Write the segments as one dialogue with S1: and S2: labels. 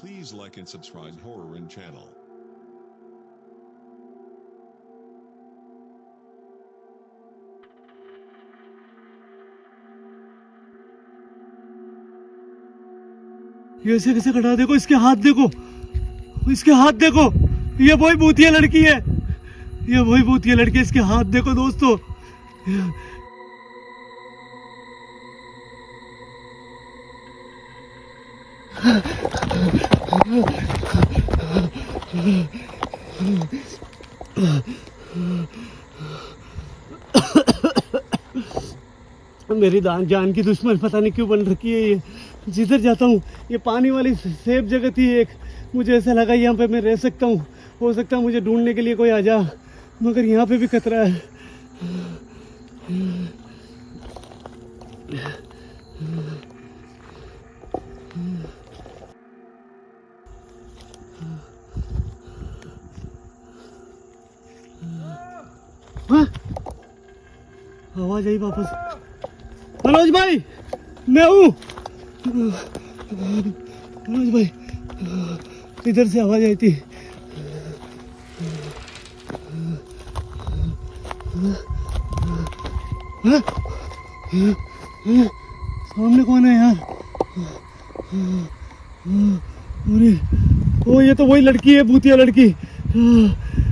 S1: Please like and subscribe Horror In channel.
S2: ये ऐसे कैसे कटा? देखो इसके हाथ, देखो इसके हाथ, देखो ये वही भूतिया लड़की है, ये वही भूतिया लड़की है। इसके हाथ देखो दोस्तों। मेरी जान की दुश्मन पता नहीं क्यों बन रखी है ये। जिधर जाता हूँ ये पानी वाली सेफ जगह थी एक, मुझे ऐसा लगा यहाँ पे मैं रह सकता हूँ। हो सकता है मुझे ढूंढने के लिए कोई आ जा, मगर यहाँ पे भी खतरा है। हाँ? आवाज आई वापस। मनोज भाई, मैं हूँ। मनोज भाई, इधर से आवाज आई थी। हाँ? सामने कौन है यार? अरे ओ, ये तो वही लड़की है, भूतिया लड़की।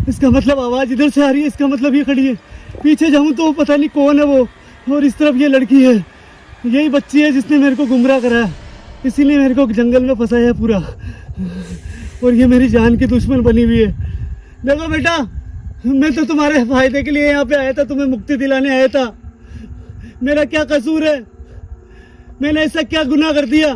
S2: इसका मतलब आवाज इधर से आ रही है, इसका मतलब ये खड़ी है। पीछे जाऊं तो पता नहीं कौन है वो, और इस तरफ ये लड़की है। यही बच्ची है जिसने मेरे को गुमराह करा है, इसीलिए मेरे को जंगल में फंसाया है पूरा। और ये मेरी जान की दुश्मन बनी हुई है। देखो बेटा, मैं तो तुम्हारे फायदे के लिए यहाँ पे आया था, तुम्हें मुक्ति दिलाने आया था। मेरा क्या कसूर है? मैंने ऐसा क्या गुनाह कर दिया?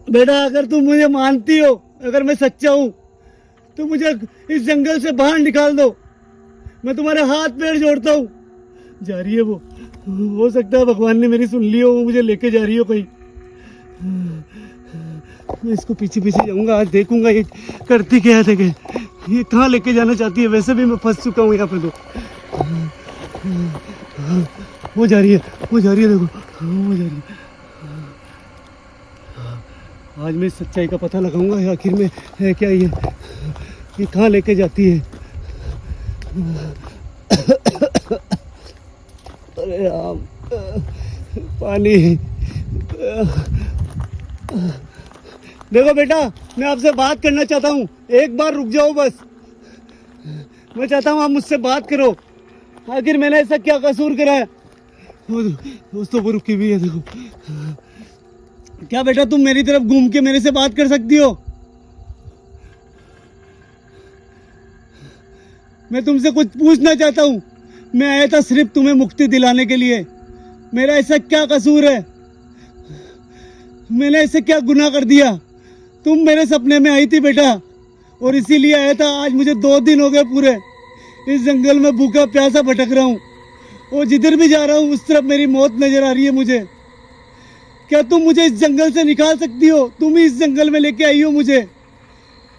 S2: बेटा, अगर तुम मुझे मानती हो, अगर मैं सच्चा हूँ, तो मुझे इस जंगल से बाहर निकाल दो। मैं तुम्हारे हाथ पैर जोड़ता हूँ। जा रही है वो, हो सकता है भगवान ने मेरी सुन ली हो, वो मुझे लेके जा रही हो कहीं। मैं इसको पीछे पीछे जाऊंगा, आज देखूंगा ये करती क्या है। देखे ये कहाँ लेके जाना चाहती है। वैसे भी मैं फंस चुका हूँ यहाँ पे। तो वो जा रही है, वो जा रही है, देखो वो जा रही है। आज मैं सच्चाई का पता लगाऊंगा आखिर में है क्या ये कहाँ लेके जाती है। अरे राम, पानी। देखो बेटा, मैं आपसे बात करना चाहता हूँ, एक बार रुक जाओ बस। मैं चाहता हूँ आप मुझसे बात करो। आखिर मैंने ऐसा क्या कसूर करा है? दोस्तों वो रुकी हुई है, देखो। क्या बेटा, तुम मेरी तरफ घूम के मेरे से बात कर सकती हो? मैं तुमसे कुछ पूछना चाहता हूँ। मैं आया था सिर्फ तुम्हें मुक्ति दिलाने के लिए। मेरा ऐसा क्या कसूर है? मैंने ऐसे क्या गुनाह कर दिया? तुम मेरे सपने में आई थी बेटा, और इसीलिए आया था। आज मुझे 2 दिन हो गए पूरे इस जंगल में भूखा प्यासा भटक रहा हूँ, और जिधर भी जा रहा हूँ उस तरफ मेरी मौत नजर आ रही है मुझे। क्या तुम मुझे इस जंगल से निकाल सकती हो? तुम ही इस जंगल में लेके आई हो मुझे।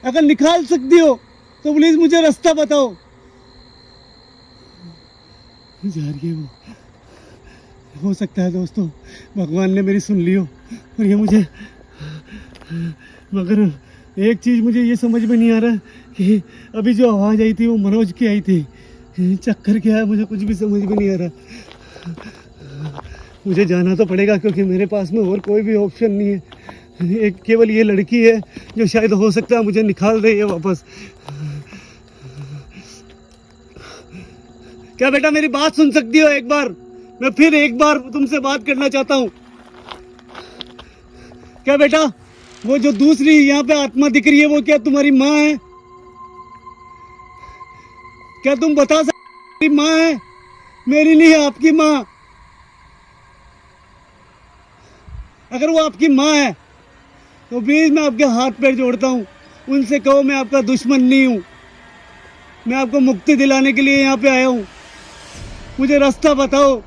S2: अगर निकाल सकती हो तो प्लीज मुझे रास्ता बताओ। जा रही है वो। हो सकता है दोस्तों भगवान ने मेरी सुन ली हो, और ये मुझे, मगर एक चीज़ मुझे ये समझ में नहीं आ रहा कि अभी जो आवाज़ आई थी वो मनोज की आई थी। चक्कर क्या है, मुझे कुछ भी समझ में नहीं आ रहा। मुझे जाना तो पड़ेगा, क्योंकि मेरे पास में और कोई भी ऑप्शन नहीं है। एक केवल ये लड़की है जो शायद हो सकता है मुझे निकाल दे ये वापस। क्या बेटा मेरी बात सुन सकती हो एक बार? मैं फिर एक बार तुमसे बात करना चाहता हूँ। क्या बेटा, वो जो दूसरी यहाँ पे आत्मा दिख रही है वो क्या तुम्हारी माँ है? क्या तुम बता सकते मेरी माँ है? मेरी नहीं है, आपकी माँ। अगर वो आपकी माँ है तो प्लीज मैं आपके हाथ पैर जोड़ता हूँ, उनसे कहो मैं आपका दुश्मन नहीं हूँ। मैं आपको मुक्ति दिलाने के लिए यहाँ पे आया हूँ। मुझे रास्ता बताओ,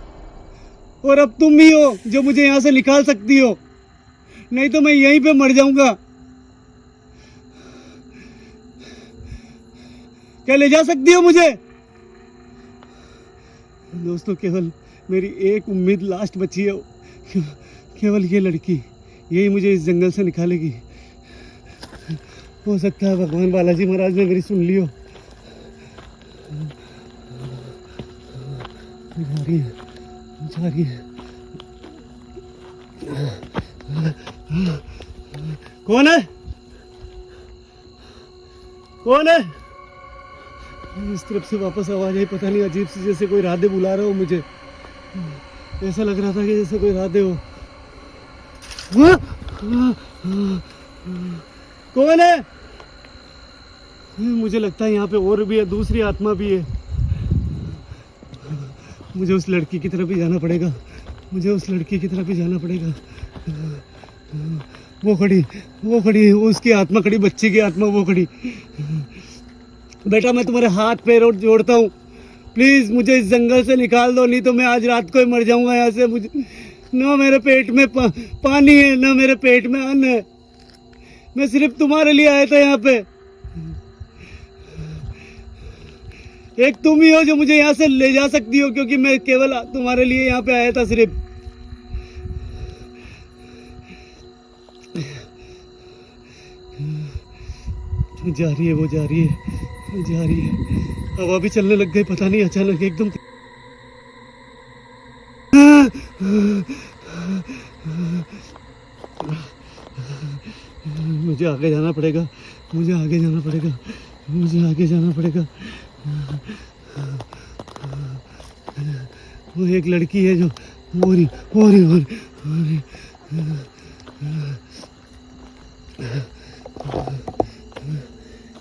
S2: और अब तुम ही हो जो मुझे यहाँ से निकाल सकती हो, नहीं तो मैं यहीं पे मर जाऊंगा। क्या ले जा सकती हो मुझे? दोस्तों केवल मेरी एक उम्मीद लास्ट बची है केवल ये लड़की, यही मुझे इस जंगल से निकालेगी। हो सकता है भगवान बालाजी महाराज ने मेरी सुन ली हो। जा रही है, जा रही है। कौन है? कौन है? इस तरफ से वापस आवाज आई, पता नहीं अजीब सी, जैसे कोई राधे बुला रहा हो मुझे। ऐसा लग रहा था कि जैसे कोई राधे हो। कौन है? मुझे लगता है यहाँ पे और भी है, दूसरी आत्मा भी है। मुझे उस लड़की की तरफ ही जाना पड़ेगा, मुझे उस लड़की की तरफ ही जाना पड़ेगा। वो खड़ी, उसकी आत्मा खड़ी, बच्ची की आत्मा वो खड़ी। बेटा मैं तुम्हारे हाथ पैर जोड़ता हूँ, प्लीज मुझे इस जंगल से निकाल दो, नहीं तो मैं आज रात को ही मर जाऊंगा यहाँ से। मुझे ना मेरे पेट में पानी है, ना मेरे पेट में अन्न है। मैं सिर्फ तुम्हारे लिए आया था यहाँ पे। एक तुम ही हो जो मुझे यहाँ से ले जा सकती हो, क्योंकि मैं केवल तुम्हारे लिए यहाँ पे आया था सिर्फ। जा रही है, वो जा रही है, जा रही है। हवा भी चलने लग गई, पता नहीं अचानक एकदम। मुझे आगे जाना पड़ेगा, मुझे आगे जाना पड़ेगा, मुझे आगे जाना पड़ेगा। वो एक लड़की है जो हो रही।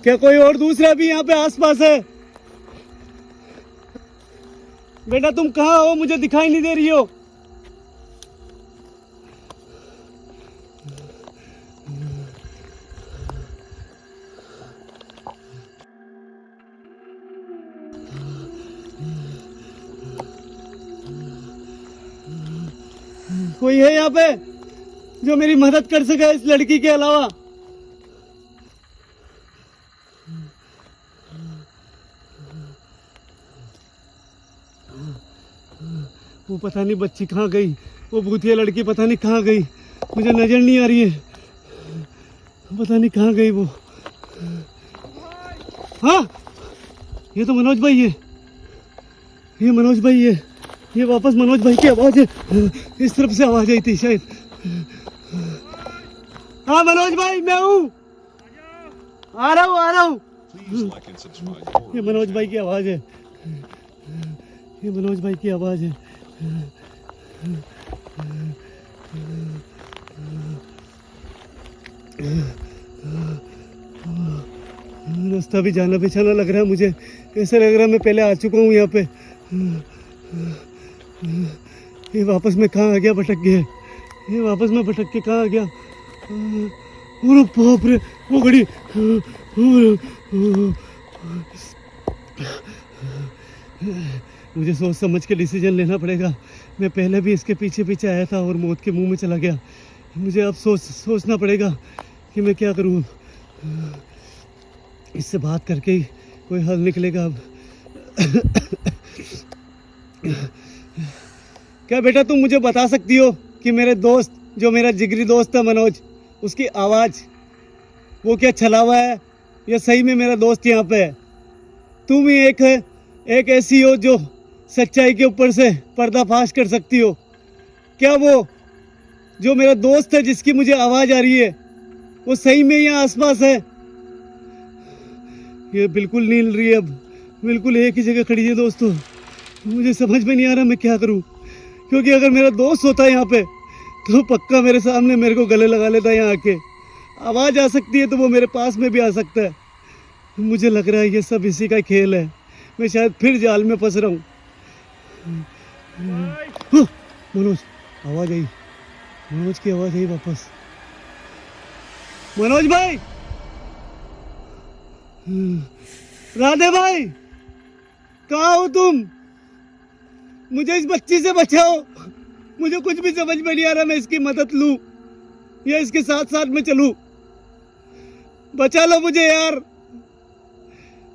S2: क्या कोई और दूसरा भी यहाँ पे आसपास है? बेटा तुम कहाँ हो? मुझे दिखाई नहीं दे रही हो। कोई है यहाँ पे जो मेरी मदद कर सके इस लड़की के अलावा? वो पता नहीं बच्ची कहाँ गई, वो भूतिया लड़की पता नहीं कहाँ गई, मुझे नजर नहीं आ रही है, पता नहीं कहाँ गई वो। हाँ ये तो मनोज भाई है, ये मनोज भाई है, ये वापस मनोज भाई की आवाज है। इस तरफ से आवाज आई थी शायद। हाँ मनोज भाई मैं हूँ, आ रहा हूँ।
S1: Please like and subscribe horror
S2: ये मनोज भाई की आवाज है, ये मनोज भाई की आवाज है। रास्ता भी जाना पहचाना लग रहा है मुझे, ऐसा लग रहा है मैं पहले आ चुका हूँ यहाँ पे। ये वापस मैं कहाँ आ गया, भटक गया। ये वापस मैं भटक के कहाँ आ गया? अरे बाप रे, वो घड़ी। मुझे सोच समझ के डिसीजन लेना पड़ेगा। मैं पहले भी इसके पीछे पीछे आया था और मौत के मुंह में चला गया। मुझे अब सोचना पड़ेगा कि मैं क्या करूँ। इससे बात करके ही कोई हल निकलेगा अब। क्या बेटा तुम मुझे बता सकती हो कि मेरे दोस्त, जो मेरा जिगरी दोस्त है मनोज, उसकी आवाज़ वो क्या छलावा है या सही में मेरा दोस्त यहाँ पे है? तुम ही एक ऐसी हो जो सच्चाई के ऊपर से पर्दाफाश कर सकती हो। क्या वो जो मेरा दोस्त है जिसकी मुझे आवाज़ आ रही है वो सही में यहाँ आसपास है? ये बिल्कुल नहीं हिल रही है, अब बिल्कुल एक ही जगह खड़ी है दोस्तों। मुझे समझ में नहीं आ रहा मैं क्या करूं, क्योंकि अगर मेरा दोस्त होता यहाँ पे तो पक्का मेरे सामने मेरे को गले लगा लेता यहाँ आके। आवाज़ आ सकती है तो वो मेरे पास में भी आ सकता है। मुझे लग रहा है ये सब इसी का खेल है, मैं शायद फिर जाल में फंस रहा हूँ। मनोज, आवाज़ आई, मनोज की आवाज़ आई वापस। मनोज भाई, राधे भाई, कहाँ हो तुम? मुझे इस बच्ची से बचाओ। मुझे कुछ भी समझ में नहीं आ रहा, मैं इसकी मदद लूं या इसके साथ साथ में चलूं। बचा लो मुझे यार,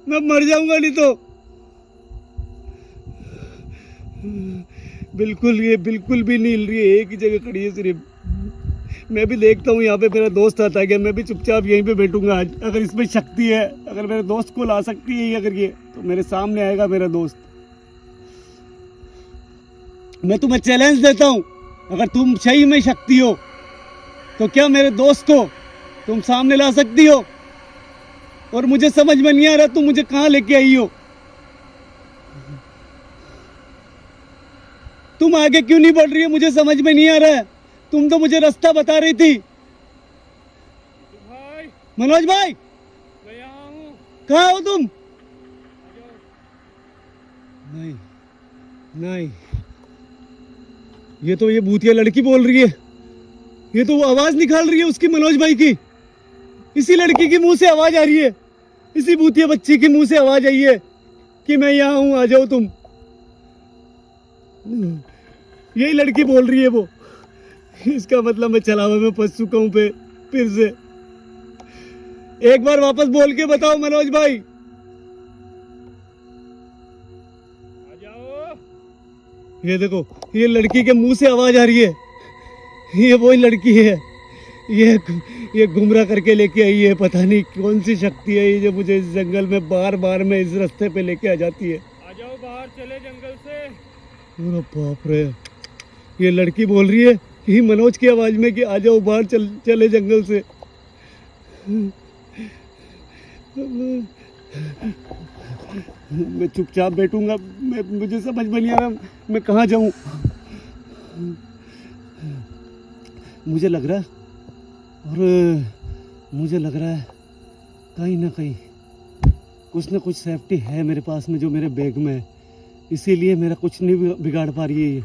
S2: मैं मर जाऊंगा नहीं तो। बिल्कुल, ये बिल्कुल भी नहीं हिल रही है, एक ही जगह खड़ी है सिर्फ। मैं भी देखता हूँ यहाँ पे मेरा दोस्त आता है क्या, मैं भी चुपचाप यहीं पे बैठूंगा आज। अगर इसमें शक्ति है, अगर मेरे दोस्त को ला सकती है, अगर ये तो मेरे सामने आएगा मेरा दोस्त। मैं तुम्हें चैलेंज देता हूँ, अगर तुम सही में शक्ति हो तो क्या मेरे दोस्त को तुम सामने ला सकती हो? और मुझे समझ में नहीं आ रहा तुम मुझे कहाँ लेके आई हो। तुम आगे क्यों नहीं बढ़ रही है, मुझे समझ में नहीं आ रहा है। तुम तो मुझे रास्ता बता रही थी।
S3: भाई
S2: मनोज भाई,
S3: मैं यहाँ हूँ।
S2: कहाँ हो तुम?
S3: आ जाओ।
S2: नहीं नहीं, ये तो ये भूतिया लड़की बोल रही है। ये तो वो आवाज निकाल रही है उसकी, मनोज भाई की। इसी लड़की की मुंह से आवाज आ रही है, इसी भूतिया बच्ची की मुंह से आवाज आई है कि मैं यहाँ हूं, आ जाओ तुम। यही लड़की बोल रही है वो। इसका मतलब मैं चलावा में फंस चुका हूं पे फिर से। एक बार वापस बोल के बताओ मनोज भाई।
S3: आ जाओ।
S2: ये देखो, ये लड़की के मुंह से आवाज आ रही है। ये वही लड़की है, ये गुमराह करके लेके आई है। पता नहीं कौन सी शक्ति है ये जो मुझे इस जंगल में बार बार में इस रास्ते पे लेके आ जाती है।
S3: आ जाओ, बाहर चले जंगल से।
S2: अरे बाप रे, ये लड़की बोल रही है कि मनोज की आवाज में कि आ जाओ बाहर चले जंगल से। मैं चुपचाप बैठूंगा, मुझे समझ में नहीं आ रहा मैं कहाँ जाऊं। मुझे लग रहा है, और मुझे लग रहा है कहीं ना कहीं कुछ ना कुछ सेफ्टी है मेरे पास में जो मेरे बैग में है, इसीलिए मेरा कुछ नहीं बिगाड़ पा रही है ये।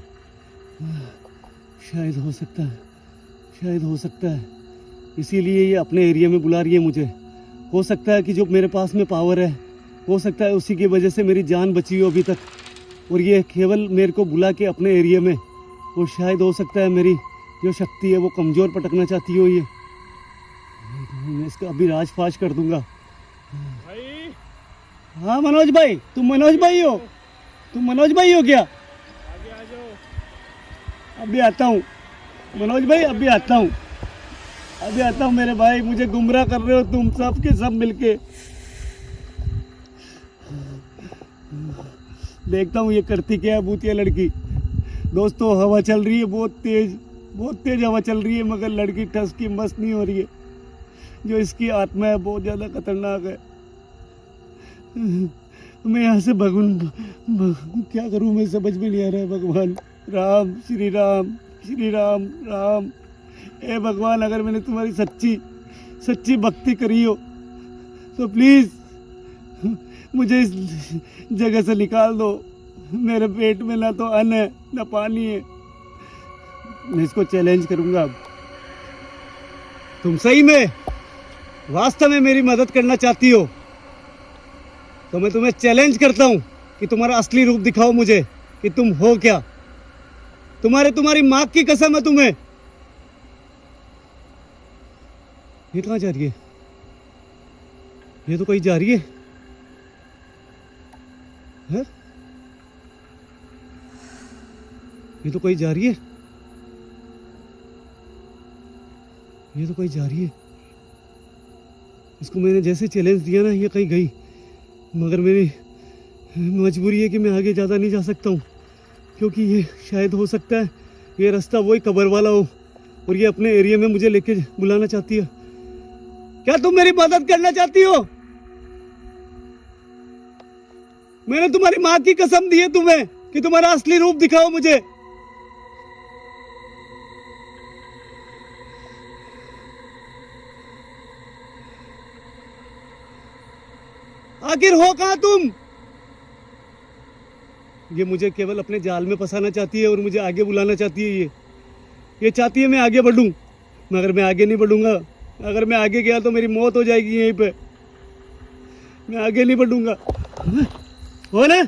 S2: शायद हो सकता है, शायद हो सकता है इसीलिए ये अपने एरिया में बुला रही है मुझे। हो सकता है कि जो मेरे पास में पावर है, हो सकता है उसी की वजह से मेरी जान बची हो अभी तक, और ये केवल मेरे को बुला के अपने एरिया में। और शायद हो सकता है मेरी जो शक्ति है वो कमज़ोर पटकना चाहती हो ये। मैं इसका अभी राज फाश कर दूंगा।
S3: भाई
S2: हाँ मनोज भाई, तुम मनोज भाई हो? तुम मनोज भाई हो क्या?
S3: आगे आ जाओ।
S2: अभी आता हूँ मनोज भाई, अभी आता हूँ, अभी आता हूँ मेरे भाई। मुझे गुमराह कर रहे हो तुम सब के सब मिलके। देखता हूँ ये करती क्या है भूतिया लड़की। दोस्तों हवा चल रही है बहुत तेज हवा चल रही है, मगर लड़की ठस की मस्त नहीं हो रही है। जो इसकी आत्मा है बहुत ज़्यादा खतरनाक है। मैं यहाँ से क्या करूँ, मैं समझ में नहीं आ रहा है। भगवान राम, श्री राम, श्री राम राम। ए भगवान, अगर मैंने तुम्हारी सच्ची भक्ति करी हो तो प्लीज़ मुझे इस जगह से निकाल दो। मेरे पेट में ना तो अन्न है ना पानी है। मैं इसको चैलेंज करूंगा। तुम सही में वास्तव में मेरी मदद करना चाहती हो तो मैं तुम्हें चैलेंज करता हूं कि तुम्हारा असली रूप दिखाओ मुझे कि तुम हो क्या। तुम्हारी माँ की कसम है तुम्हें। ये कहाँ जा रही है? ये तो कहीं जा रही है, है? ये तो कहीं जा रही है, ये तो कहीं जा रही है। इसको मैंने जैसे चैलेंज दिया ना, ये कहीं गई, मगर मेरी मजबूरी है कि मैं आगे ज़्यादा नहीं जा सकता हूँ, क्योंकि ये शायद हो सकता है ये रास्ता वही कब्र वाला हो और ये अपने एरिया में मुझे लेके बुलाना चाहती है। क्या तुम मेरी मदद करना चाहती हो? मैंने तुम्हारी माँ की कसम दी है तुम्हें कि तुम्हारा असली रूप दिखाओ मुझे। आखिर हो कहां तुम? ये मुझे केवल अपने जाल में फंसाना चाहती है और मुझे आगे बुलाना चाहती है। ये चाहती है मैं आगे बढ़ूं, मगर मैं आगे नहीं बढ़ूंगा। अगर मैं आगे गया तो मेरी मौत हो जाएगी यहीं पे। मैं आगे नहीं बढ़ूंगा। हो ना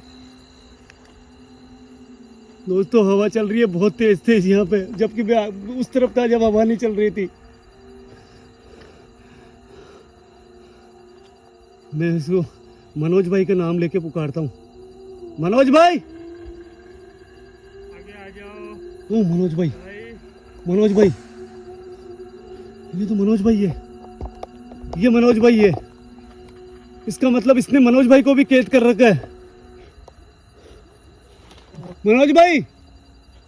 S2: दोस्तों, हवा चल रही है बहुत तेज यहाँ पे, जबकि मैं उस तरफ था जब हवा नहीं चल रही थी। मैं इसको मनोज भाई का नाम लेके पुकारता हूँ। मनोज भाई,
S3: आगे आ जाओ।
S2: ओ मनोज भाई,
S3: भाई
S2: मनोज भाई, ये तो मनोज भाई है, ये मनोज भाई है। इसका मतलब इसने मनोज भाई को भी कैद कर रखा है। मनोज भाई,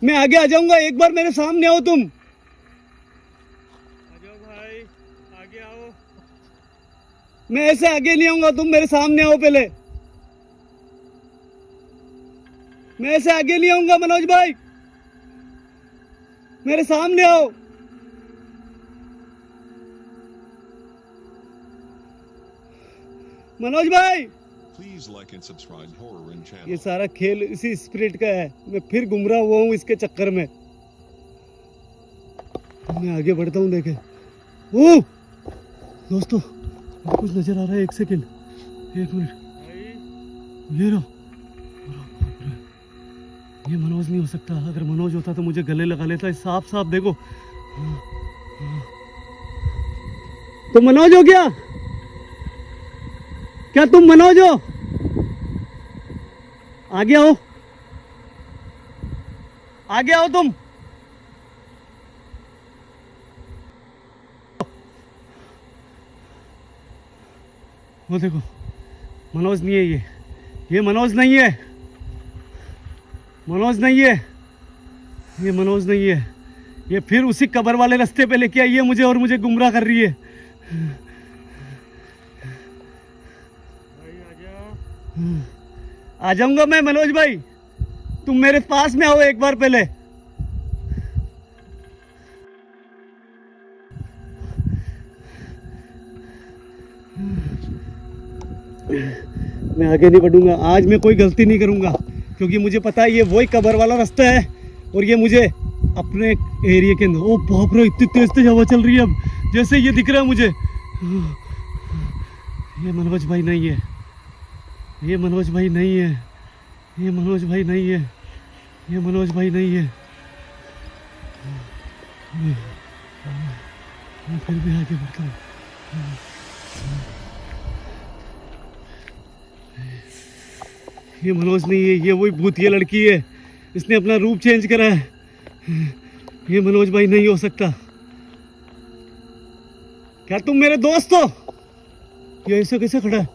S2: मैं आगे आ जाऊंगा, एक बार मेरे सामने आओ तुम।
S3: आ जाओ भाई, आगे आओ।
S2: मैं ऐसे आगे नहीं आऊंगा, तुम मेरे सामने आओ पहले। मैं ऐसे आगे नहीं आऊंगा मनोज भाई, मेरे सामने आओ। मनोज भाई,
S1: Please like and subscribe Horror in channel.
S2: ये सारा खेल इसी स्पिरिट का है। मैं फिर गुमराह हुआ हूँ इसके चक्कर में। मैं आगे बढ़ता हूँ, देखे। ओ दोस्तों, मुझे कुछ नजर आ रहा है। एक सेकंड, एक मिनट।
S3: भाई
S2: ये रहो। ये मनोज नहीं हो सकता। अगर मनोज होता तो मुझे गले लगा लेता। साफ साफ देखो। तो मनोज हो गया क्या? तुम मनोज हो? आगे आओ, आगे आओ तुम। वो देखो, मनोज नहीं है ये मनोज नहीं है, मनोज नहीं है, ये मनोज नहीं है। ये फिर उसी कब्र वाले रास्ते पे लेके आई है मुझे और मुझे गुमराह कर रही है।
S3: भाई आ जाओ।
S2: आ जाऊंगा मैं मनोज भाई, तुम मेरे पास में आओ एक बार पहले। मैं आगे नहीं बढ़ूंगा। आज मैं कोई गलती नहीं करूंगा, क्योंकि मुझे पता है ये वही कब्र वाला रास्ता है और ये मुझे अपने एरिया के अंदर। ओ बाप रे, इतनी तेज तेज हवा चल रही है अब, जैसे ये दिख रहा है मुझे। ये मनोज भाई नहीं है, ये मनोज भाई नहीं है, ये मनोज भाई नहीं है, ये मनोज भाई नहीं है। मैं फिर भी आगे बढ़ता हूँ। ये मनोज नहीं है, ये वही भूतिया लड़की है। इसने अपना रूप चेंज करा है। ये मनोज भाई नहीं हो सकता। क्या तुम मेरे दोस्त हो? ये ऐसे कैसे खड़ा है?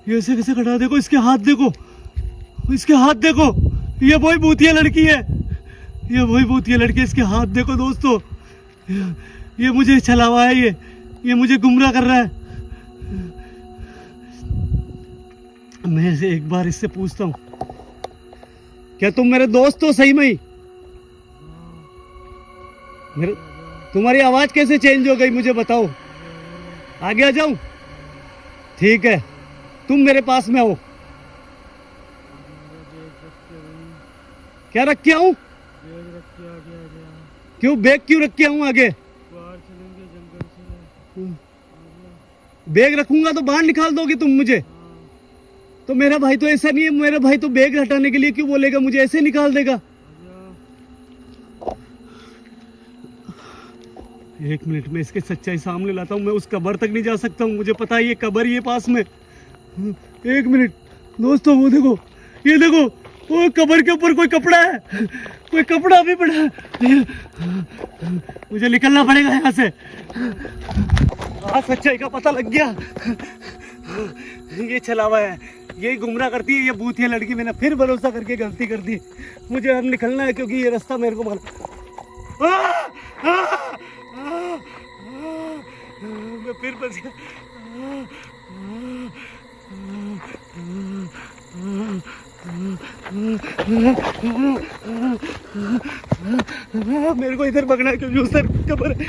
S2: ये ऐसे कैसे खड़ा है? देखो इसके हाथ, देखो इसके हाथ देखो। ये वही भूतिया लड़की है, ये वही भूतिया लड़की है। इसके हाथ देखो दोस्तों। ये मुझे छलावा है, ये मुझे गुमराह कर रहा है। मैं इसे एक बार इससे पूछता हूँ, क्या तुम मेरे दोस्त हो सही में ही? तुम्हारी आवाज कैसे चेंज हो गई मुझे बताओ। आगे आ जाऊं? ठीक है, तुम मेरे पास में आओ। क्या रख के आऊं?
S3: बैग रख के आगे आ जा।
S2: क्यों बैग क्यों रख के आऊं आगे?
S3: बाहर चलेंगे जंगल से।
S2: बैग रखूंगा तो बाहर निकाल दोगे तुम मुझे? तो मेरा भाई तो ऐसा नहीं है। मेरा भाई तो बैग हटाने के लिए क्यों बोलेगा, मुझे ऐसे निकाल देगा। एक मिनट में इसके सच्चाई सामने लाता हूँ। मैं उस कब्र तक नहीं जा सकता हूँ, मुझे पता है ये कब्र ये पास में। एक मिनट दोस्तों, वो देखो, ये देखो, वो कब्र के ऊपर कोई कपड़ा है, कोई कपड़ा भी पड़ा है। मुझे निकलना पड़ेगा यहाँ से। आज सच्चाई का पता लग गया। ये छलावा है, यही गुमराह करती है ये भूतिया लड़की। मैंने फिर भरोसा करके गलती कर दी। मुझे अब निकलना है, क्योंकि ये रास्ता मेरे को मैं फिर फंस गया। मेरे को इधर भगना है, क्योंकि उधर कब्र है।